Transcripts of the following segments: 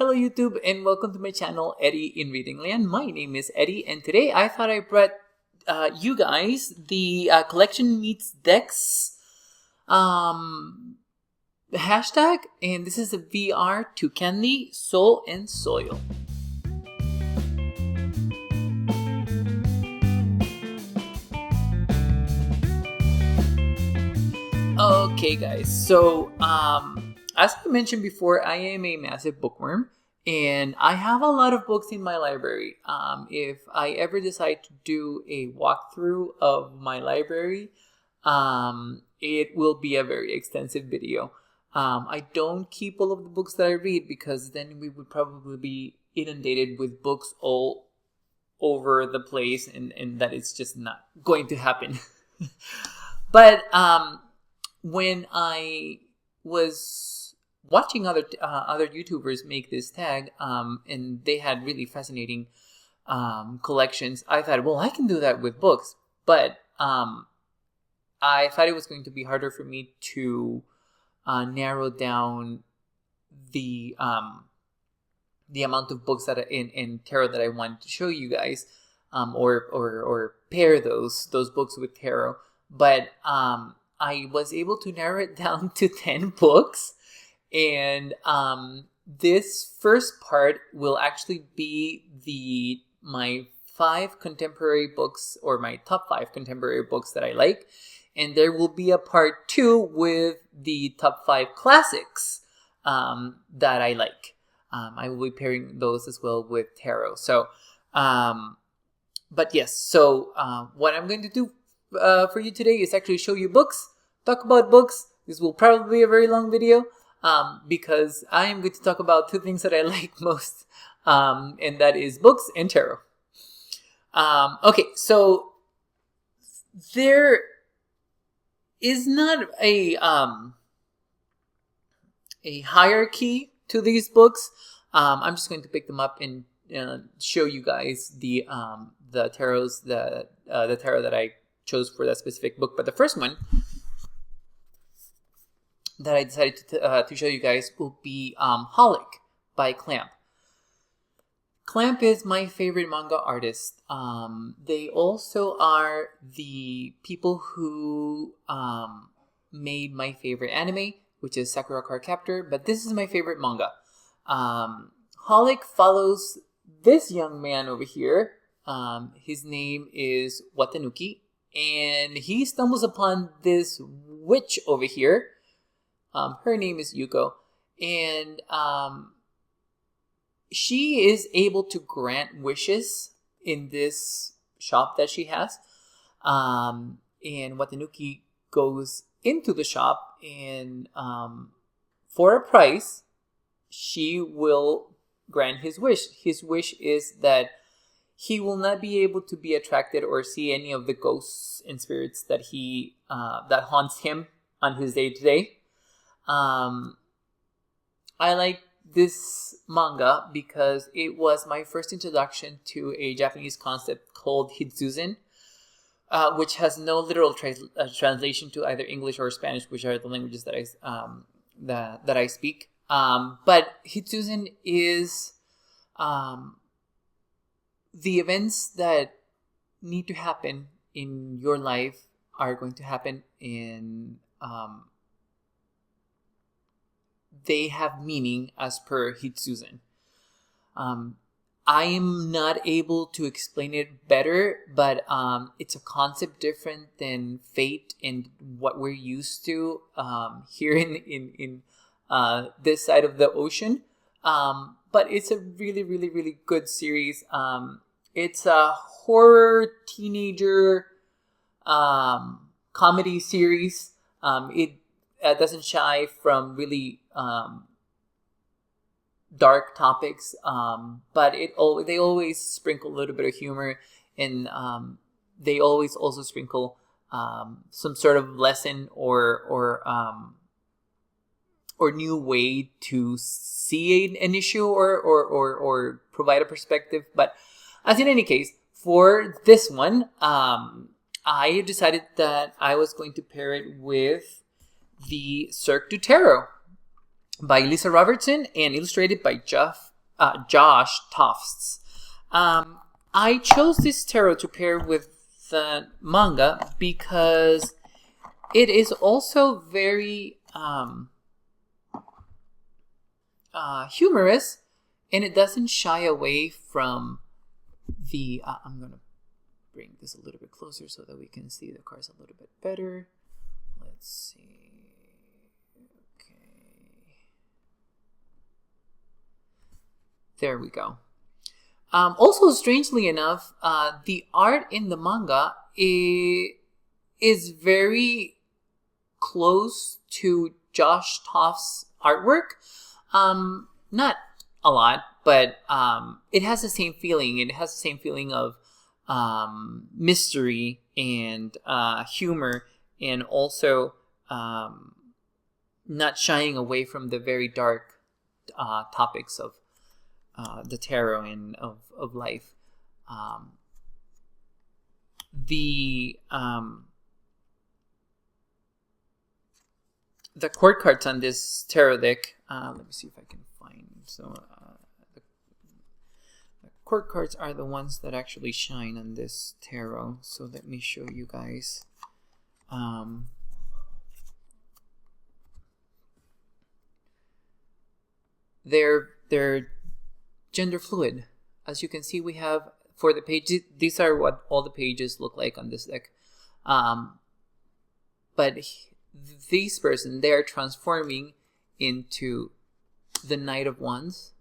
Hello YouTube and welcome to my channel Eddie in Reading Land. My name is Eddie and today I thought I brought you guys the collection meets decks hashtag, and this is a VR to Candy, Soul and Soil. Okay guys, so as I mentioned before, I am a massive bookworm and I have a lot of books in my library. If I ever decide to do a walkthrough of my library, it will be a very extensive video. I don't keep all of the books that I read because then we would probably be inundated with books all over the place, and that is just not going to happen. But when I was watching other YouTubers make this tag, and they had really fascinating collections, I thought, well, I can do that with books. But I thought it was going to be harder for me to narrow down the amount of books that in tarot that I wanted to show you guys, or pair those books with tarot. But I was able to narrow it down to 10 books. And this first part will actually be my 5 contemporary books, or my top 5 contemporary books that I like. And there will be a part 2 with the top 5 classics that I like. I will be pairing those as well with tarot. So, but yes, so what I'm going to do for you today is actually show you books, talk about books. This will probably be a very long video. Because I am going to talk about 2 things that I like most, and that is books and tarot. Okay, so there is not a hierarchy to these books. I'm just going to pick them up and show you guys the tarot that I chose for that specific book. But the first one that I decided to show you guys will be Holic by Clamp. Clamp is my favorite manga artist. They also are the people who made my favorite anime, which is Sakura Card Captor, but this is my favorite manga. Holic follows this young man over here. His name is Watanuki, and he stumbles upon this witch over here. Her name is Yuko, and she is able to grant wishes in this shop that she has. And Watanuki goes into the shop, and for a price, she will grant his wish. His wish is that he will not be able to be attracted or see any of the ghosts and spirits that that haunts him on his day-to-day. I like this manga because it was my first introduction to a Japanese concept called Hitsuzen, which has no literal translation to either English or Spanish, which are the languages that I speak. But Hitsuzen is the events that need to happen in your life are going to happen in they have meaning as per Hitsuzen. I am not able to explain it better, but it's a concept different than fate and what we're used to here in this side of the ocean. But it's a really, really, really good series. It's a horror teenager comedy series. It doesn't shy from really dark topics, but they always sprinkle a little bit of humor, and they always also sprinkle some sort of lesson or new way to see an issue or provide a perspective. But as in any case, for this one, I decided that I was going to pair it with the Cirque du Tarot by Lisa Robertson and illustrated by Jeff Josh Tofts. I chose this tarot to pair with the manga because it is also very humorous, and it doesn't shy away from the... I'm going to bring this a little bit closer so that we can see the cards a little bit better. Let's see. Okay. There we go. Also, strangely enough, the art in the manga is very close to Josh Toft's artwork. Not a lot, but it has the same feeling. It has the same feeling of mystery and humor, and also not shying away from the very dark topics of the tarot and of life. The court cards on this tarot deck, let me see if I can find. So the court cards are the ones that actually shine on this tarot. So let me show you guys. They're gender fluid. As you can see, we have, for the pages, these are what all the pages look like on this deck. But this person, they are transforming into the Knight of Wands.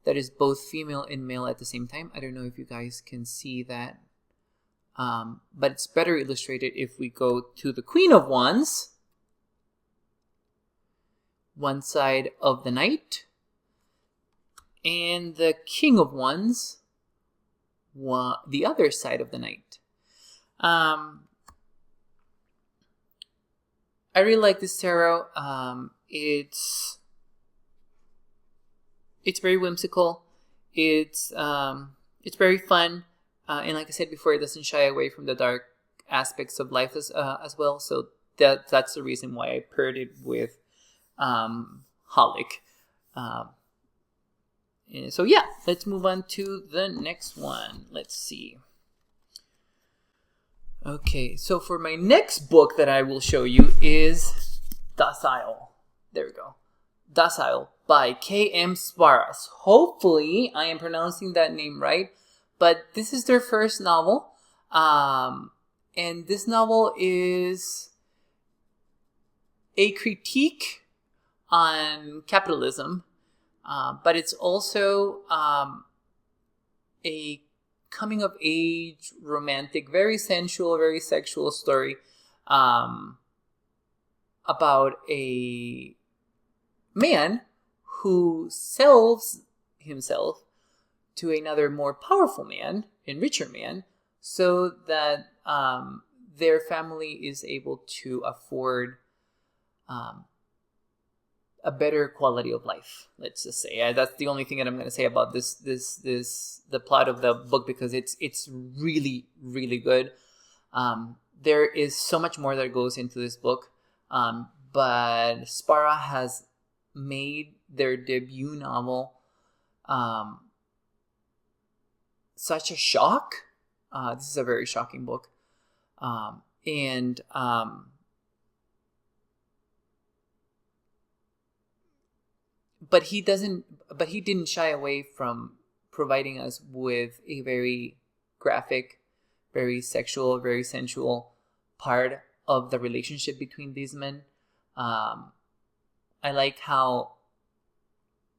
That is both female and male at the same time. I don't know if you guys can see that. But it's better illustrated if we go to the Queen of Wands. One side of the Knight. And the King of Wands, the other side of the Knight. I really like this tarot. It's very whimsical. It's very fun, and like I said before, it doesn't shy away from the dark aspects of life as well. So that's the reason why I paired it with Holic. So yeah, let's move on to the next one. Let's see. Okay, so for my next book that I will show you is Docile. There we go. Docile by KM Szpara. Hopefully I am pronouncing that name right, but this is their first novel. And this novel is a critique on capitalism. But it's also a coming-of-age, romantic, very sensual, very sexual story about a man who sells himself to another more powerful man and richer man so that their family is able to afford a better quality of life. Let's just say that's the only thing that I'm going to say about the plot of the book, because it's really, really good. There is so much more that goes into this book, but Szpara has made their debut novel such a shock. This is a very shocking book, But he didn't shy away from providing us with a very graphic, very sexual, very sensual part of the relationship between these men. I like how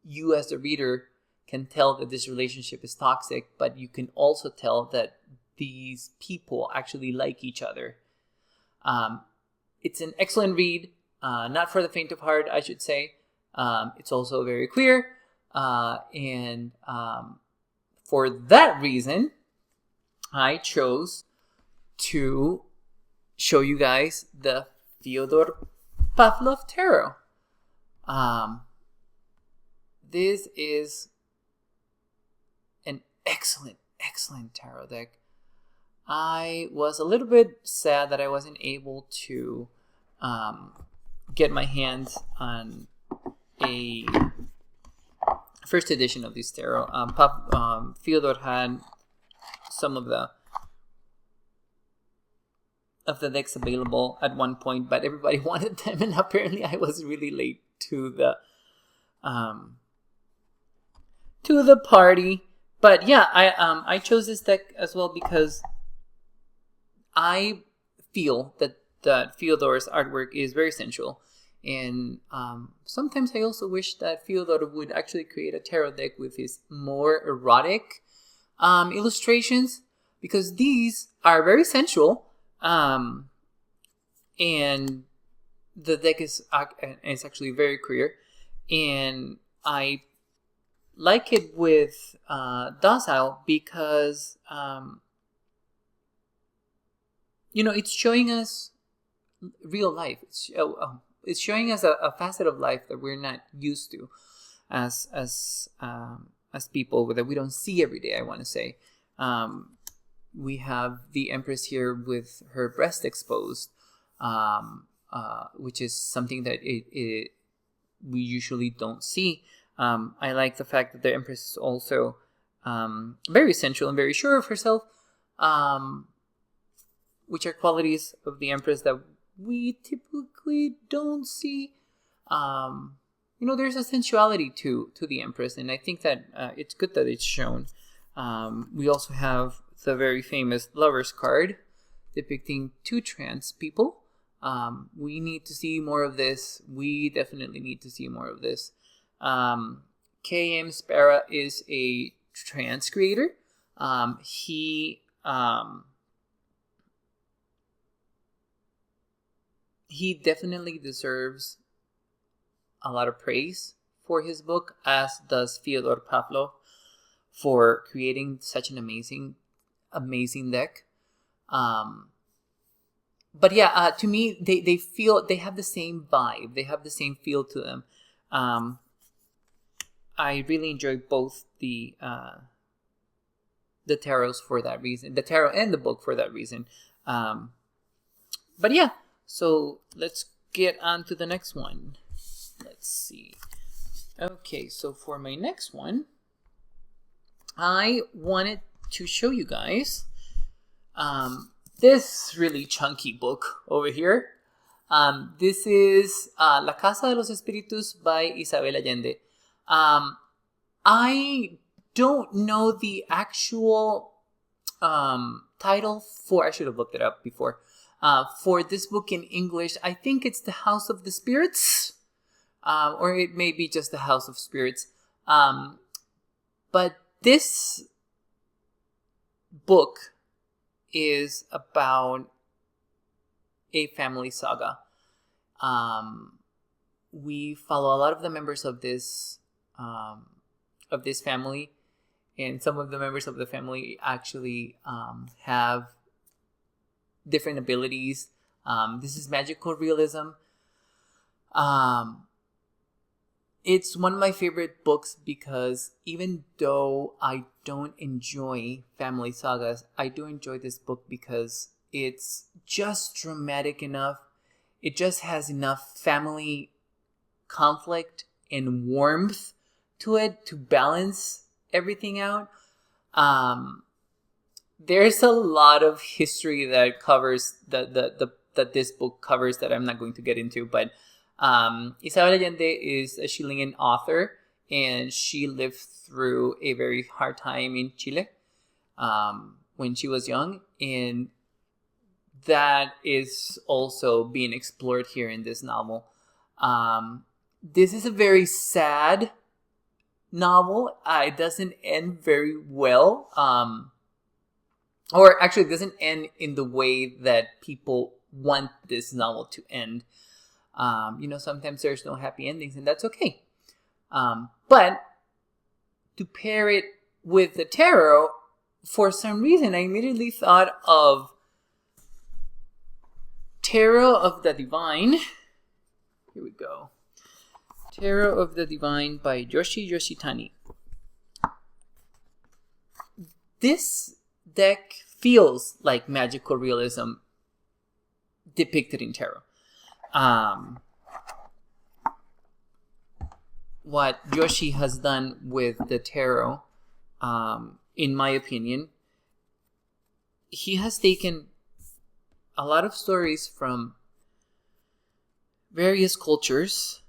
you as the reader can tell that this relationship is toxic, but you can also tell that these people actually like each other. It's an excellent read, not for the faint of heart, I should say. It's also very queer, and for that reason, I chose to show you guys the Fyodor Pavlov Tarot. This is an excellent tarot deck. I was a little bit sad that I wasn't able to get my hands on a first edition of this tarot. Fyodor had some of the decks available at one point, but everybody wanted them, and apparently I was really late to the party. But yeah, I chose this deck as well because I feel that Fyodor's artwork is very sensual, and sometimes I also wish that Fyodor would actually create a tarot deck with his more erotic illustrations, because these are very sensual, and the deck is actually very queer, and I like it with Docile because it's showing us real life. It's showing us a facet of life that we're not used to as people, that we don't see every day, I want to say. We have the Empress here with her breast exposed, which is something that we usually don't see. I like the fact that the Empress is also very sensual and very sure of herself, which are qualities of the Empress that we typically don't see. There's a sensuality to the Empress, and I think that it's good that it's shown. We also have the very famous Lovers card depicting two trans people. We need to see more of this. We definitely need to see more of this. KM Szpara is a trans creator. He definitely deserves a lot of praise for his book, as does Fyodor Pavlov for creating such an amazing deck. But yeah, to me, they have the same vibe. They have the same feel to them. I really enjoy both the tarots for that reason, the tarot and the book for that reason. But yeah, so let's get on to the next one. Let's see. Okay, so for my next one, I wanted to show you guys this really chunky book over here. This is La Casa de los Espiritus by Isabel Allende. I don't know the actual title for, I should have looked it up before, for this book in English. I think it's The House of the Spirits, or it may be just The House of Spirits. But this book is about a family saga. We follow a lot of the members of this family, and some of the members of the family actually have different abilities. This is magical realism. It's one of my favorite books because even though I don't enjoy family sagas, I do enjoy this book because it's just dramatic enough. It just has enough family conflict and warmth to it to balance everything out. There's a lot of history that covers that this book covers that I'm not going to get into, but Isabel Allende is a Chilean author, and she lived through a very hard time in Chile when she was young, and that is also being explored here in this novel. This is a very sad novel. It doesn't end very well, or actually it doesn't end in the way that people want this novel to end. Sometimes there's no happy endings, and that's okay. But to pair it with the tarot, for some reason, I immediately thought of Tarot of the Divine. Here we go. Tarot of the Divine by Yoshi Yoshitani. This deck feels like magical realism depicted in tarot. what Yoshi has done with the tarot, in my opinion, he has taken a lot of stories from various cultures,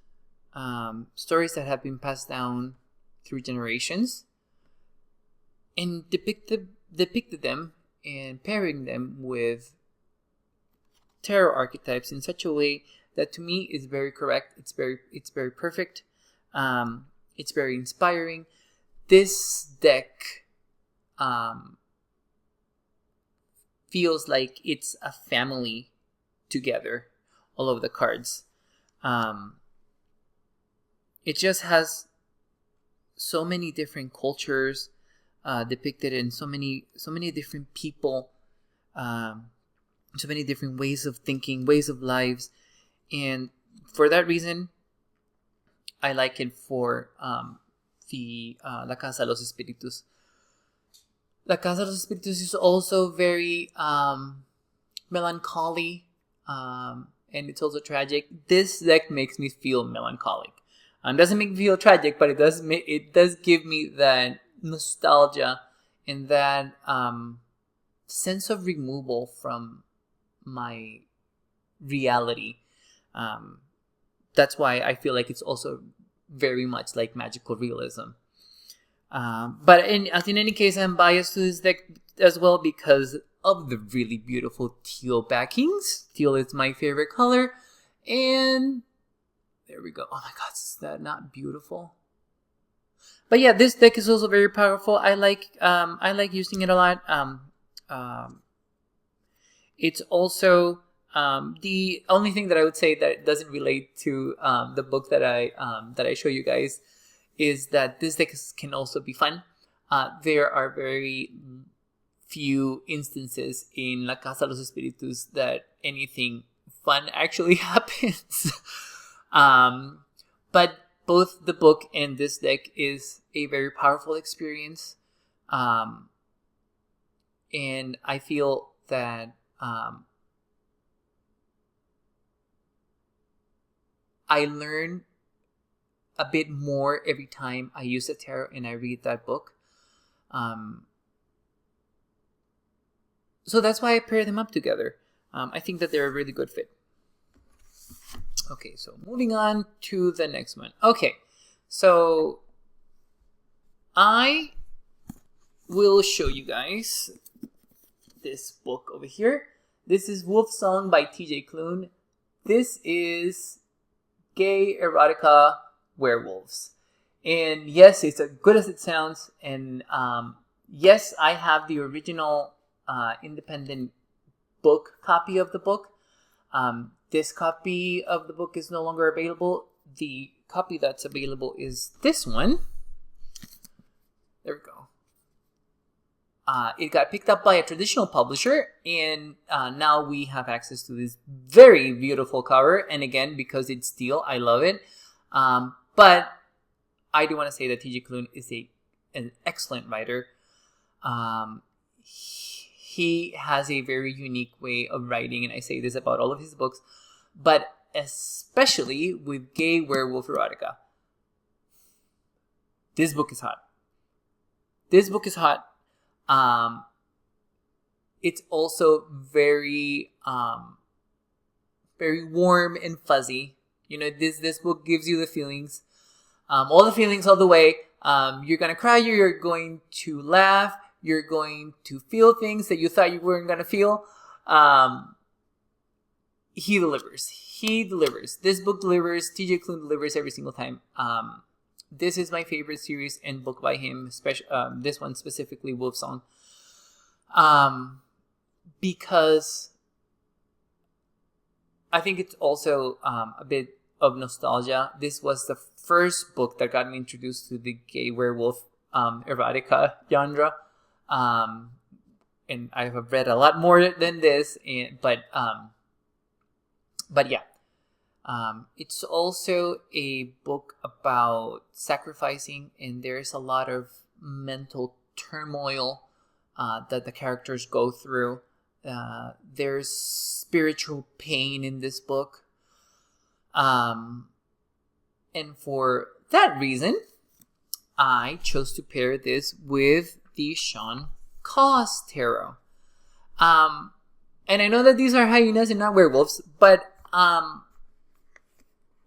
stories that have been passed down through generations, and depicted them and pairing them with tarot archetypes in such a way that to me is very correct. It's very perfect. It's very inspiring. This deck feels like it's a family together. All of the cards. It just has so many different cultures depicted, in so many different people, so many different ways of thinking, ways of lives, and for that reason, I like it for the La Casa de los Espiritus. La Casa de los Espiritus is also very melancholy, and it's also tragic. This deck makes me feel melancholic. Doesn't make me feel tragic, but it does give me that nostalgia and that sense of removal from my reality. That's why I feel like it's also very much like magical realism. But in any case, I'm biased to this deck as well because of the really beautiful teal backings. Teal is my favorite color, and there we go. Oh my god, is that not beautiful? But yeah, this deck is also very powerful. I like using it a lot. It's also the only thing that I would say that doesn't relate to the book that I show you guys is that this deck can also be fun. There are very few instances in La Casa de los Espiritus that anything fun actually happens. But both the book and this deck is a very powerful experience. And I feel that I learn a bit more every time I use the tarot and I read that book. So that's why I pair them up together. I think that they're a really good fit. Okay, so moving on to the next one. Okay, so I will show you guys this book over here. This is Wolfsong by TJ Klune. This is gay erotica werewolves. And yes, it's as good as it sounds. And yes, I have the original independent book copy of the book. This copy of the book is no longer available. The copy that's available is this one. There we go. It got picked up by a traditional publisher, and now we have access to this very beautiful cover. And again, because it's steel, I love it. But I do want to say that TJ Klune is an excellent writer. He has a very unique way of writing, and I say this about all of his books, but especially with gay werewolf erotica. This book is hot. This book is hot. It's also very warm and fuzzy. You know, this book gives you the feelings, all the feelings all the way. You're gonna cry. You're going to laugh. You're going to feel things that you thought you weren't gonna feel. He delivers. He delivers. This book delivers. TJ Klune delivers every single time. This is my favorite series and book by him, especially this one specifically, Wolfsong. Because I think it's also a bit of nostalgia. This was the first book that got me introduced to the gay werewolf erotica genre. And I have read a lot more than this, but yeah. It's also a book about sacrificing, and there's a lot of mental turmoil that the characters go through. There's spiritual pain in this book. And for that reason, I chose to pair this with the Sean Cause Tarot. And I know that these are hyenas and not werewolves, but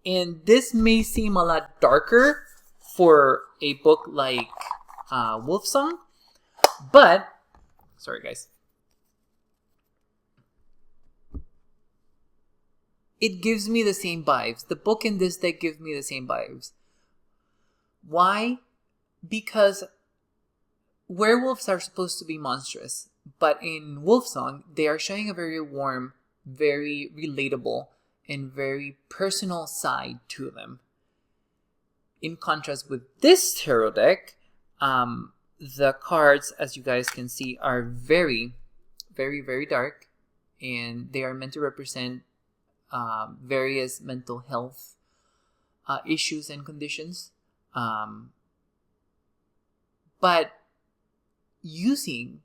and this may seem a lot darker for a book like Wolfsong, but sorry guys, it gives me the same vibes. The book in this deck gives me the same vibes. Why? Because werewolves are supposed to be monstrous, but in Wolfsong, they are showing a very warm, very relatable, and very personal side to them. In contrast with this tarot deck, the cards, as you guys can see, are very, very, very dark, and they are meant to represent various mental health issues and conditions. But using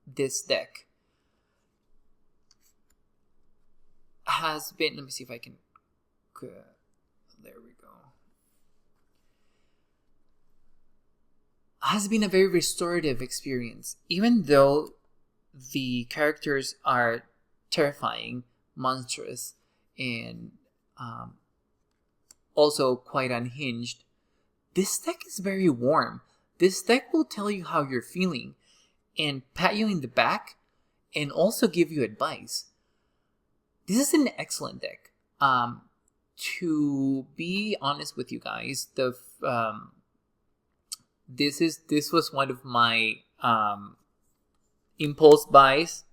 this deck has been, let me see if I can, there we go, has been a very restorative experience. Even though the characters are terrifying, monstrous, and also quite unhinged, this deck is very warm. This deck will tell you how you're feeling and pat you in the back and also give you advice. This is an excellent deck. To be honest with you guys, this was one of my impulse buys.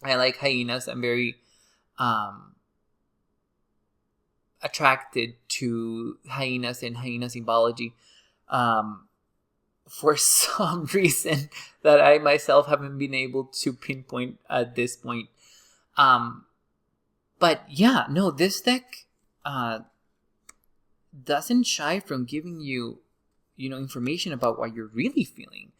I like hyenas. I'm very attracted to hyenas and hyena symbology. For some reason that I myself haven't been able to pinpoint at this point. But yeah, no, this deck doesn't shy from giving you, information about what you're really feeling,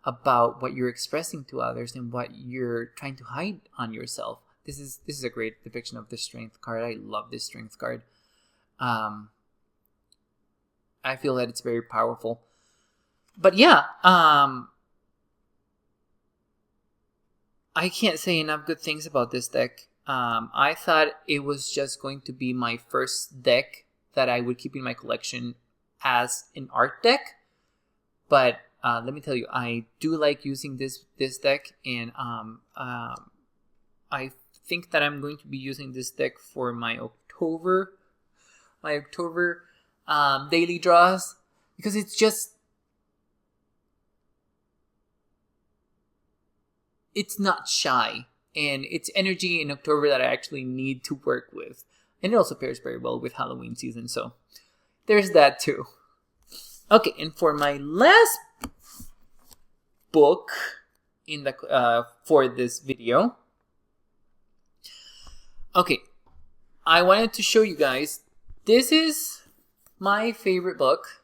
about what you're expressing to others, and what you're trying to hide on yourself. This is a great depiction of the Strength card. I love this Strength card. I feel that it's very powerful. But yeah, I can't say enough good things about this deck. I thought it was just going to be my first deck that I would keep in my collection as an art deck. But let me tell you, I do like using this deck, and I think that I'm going to be using this deck for my October daily draws, because it's not shy, and it's energy in October that I actually need to work with. And it also pairs very well with Halloween season, so there's that too. Okay, and for my last book in the for this video, okay, I wanted to show you guys, this is my favorite book,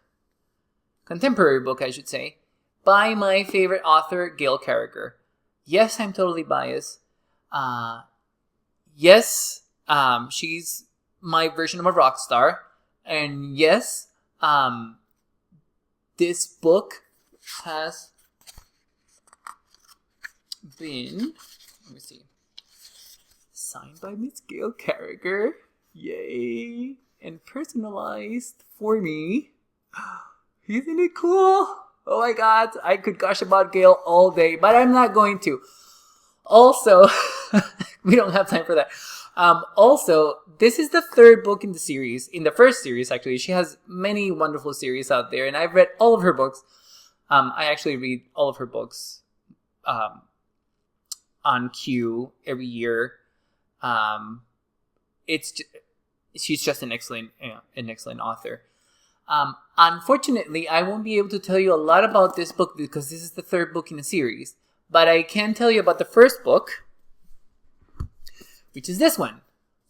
contemporary book I should say, by my favorite author, Gail Carriger. Yes, I'm totally biased. Yes, she's my version of a rock star. And yes, this book has been, let me see, signed by Miss Gail Carriger. Yay. And personalized for me. Isn't it cool? Oh my god, I could gush about Gail all day, but I'm not going to. Also, we don't have time for that. Also, this is the third book in the series. In the first series, actually. She has many wonderful series out there, and I've read all of her books. I actually read all of her books on cue every year. She's just an excellent author. Unfortunately, I won't be able to tell you a lot about this book because this is the third book in the series. But I can tell you about the first book, which is this one,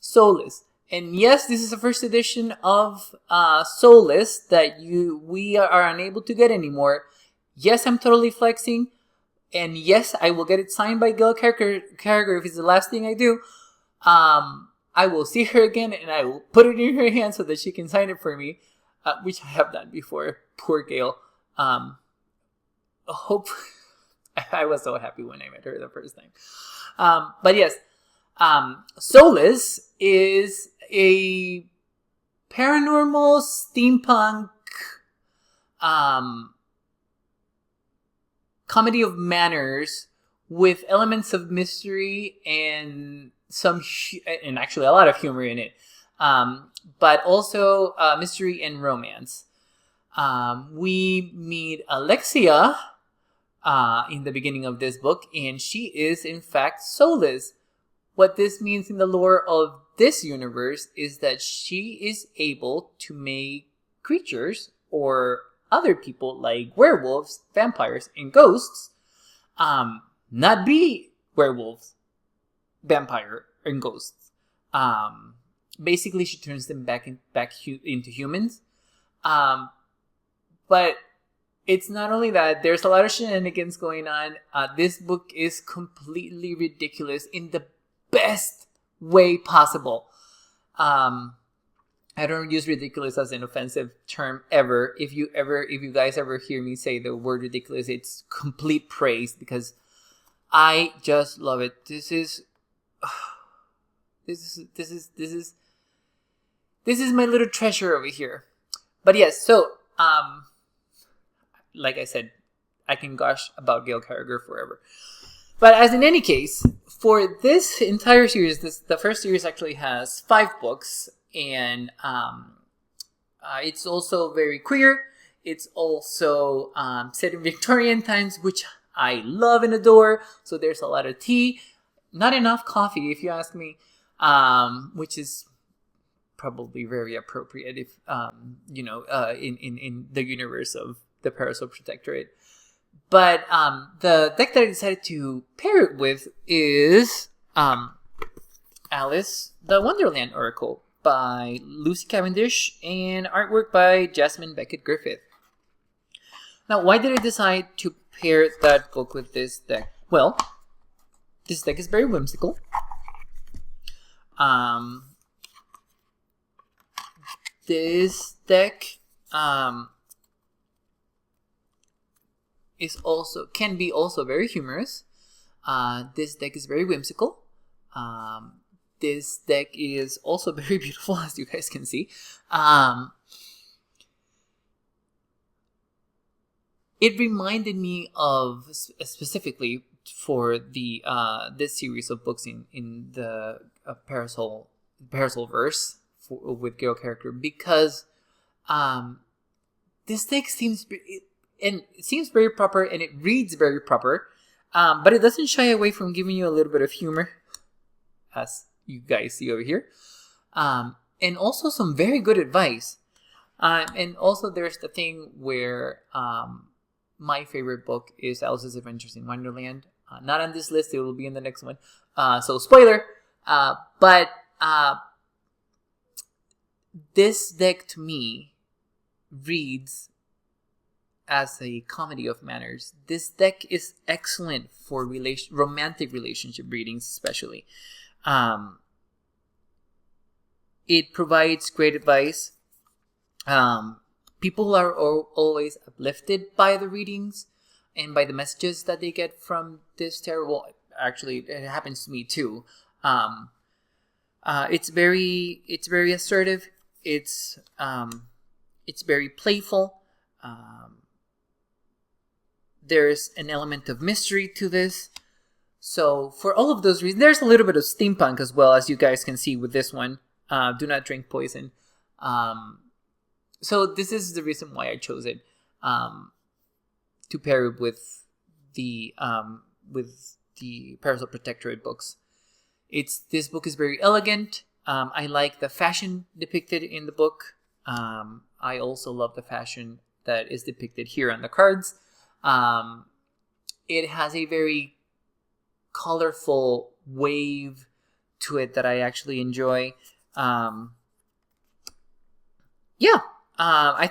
Soulless. And yes, this is the first edition of Soulless that we are unable to get anymore. Yes, I'm totally flexing. And yes, I will get it signed by Gail Carriger if it's the last thing I do. I will see her again and I will put it in her hand so that she can sign it for me. which I have done before. Poor Gail. Hope I was so happy when I met her the first time. But yes, Solace is a paranormal steampunk comedy of manners with elements of mystery and and actually a lot of humor in it, but also mystery and romance. We meet Alexia in the beginning of this book, and she is in fact Solace. What this means in the lore of this universe is that she is able to make creatures or other people like werewolves, vampires, and ghosts not be werewolves, vampire, and ghosts. Basically, she turns them back into humans. But it's not only that. There's a lot of shenanigans going on. This book is completely ridiculous in the best way possible. I don't use ridiculous as an offensive term ever. If you guys ever hear me say the word ridiculous, it's complete praise because I just love it. This is my little treasure over here. But yes, so like I said, I can gush about Gail Carriger forever. But as in any case, for this entire series, the first series actually has 5 books, and it's also very queer. It's also set in Victorian times, which I love and adore. So there's a lot of tea, not enough coffee, if you ask me, which is probably very appropriate if in the universe of the Parasol Protectorate. But the deck that I decided to pair it with is Alice the Wonderland Oracle by Lucy Cavendish and artwork by Jasmine Beckett Griffith. Now, why did I decide to pair that book with this deck? Well, this deck is very whimsical. This deck can be also very humorous. This deck is very whimsical. This deck is also very beautiful, as you guys can see. It reminded me of, specifically for the this series of books in the Parasol verse with Gail Carriger, because this deck seems very proper, and it reads very proper, but it doesn't shy away from giving you a little bit of humor, as you guys see over here, and also some very good advice. And also there's the thing where my favorite book is Alice's Adventures in Wonderland. Not on this list, it will be in the next one. So spoiler, but this deck to me reads as a comedy of manners. This deck is excellent for romantic relationship readings, especially. It provides great advice. People are always uplifted by the readings and by the messages that they get from this tarot. Well, actually, it happens to me too. It's very assertive. It's very playful. There's an element of mystery to this. So for all of those reasons, there's a little bit of steampunk as well, as you guys can see with this one. Do not drink poison. So this is the reason why I chose it to pair it with the Parasol Protectorate books. This book is very elegant. I like the fashion depicted in the book. I also love the fashion that is depicted here on the cards. It has a very colorful wave to it that I actually enjoy. I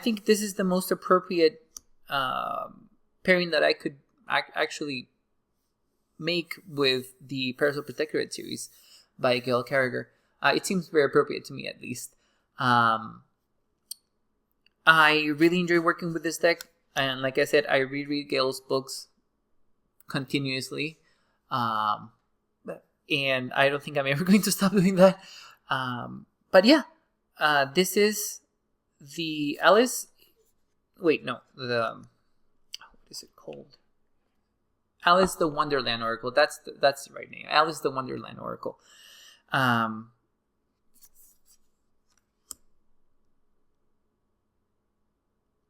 think this is the most appropriate pairing that I could actually make with the Parasol Protectorate series by Gail Carriger. It seems very appropriate to me, at least. I really enjoy working with this deck, and like I said, I reread Gail's books continuously, and I don't think I'm ever going to stop doing that. But yeah, this is the Alice. Wait, no, what is it called? Alice the Wonderland Oracle. That's the right name. Alice the Wonderland Oracle.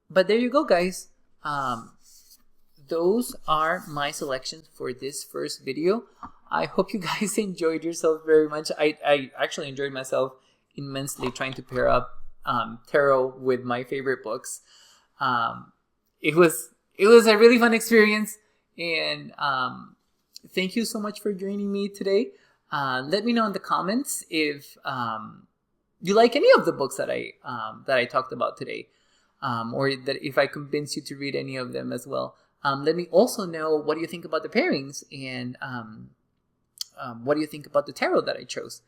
But there you go, guys. Those are my selections for this first video. I hope you guys enjoyed yourself very much. I actually enjoyed myself immensely trying to pair up tarot with my favorite books. It was a really fun experience, and thank you so much for joining me today. Let me know in the comments if you like any of the books that I talked about today. Or that if I convince you to read any of them as well. Let me also know what do you think about the pairings, and what do you think about the tarot that I chose.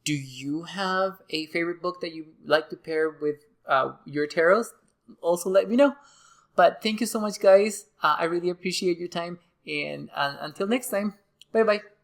Do you have a favorite book that you like to pair with your tarots? Also let me know. But thank you so much, guys. I really appreciate your time, and until next time, bye bye.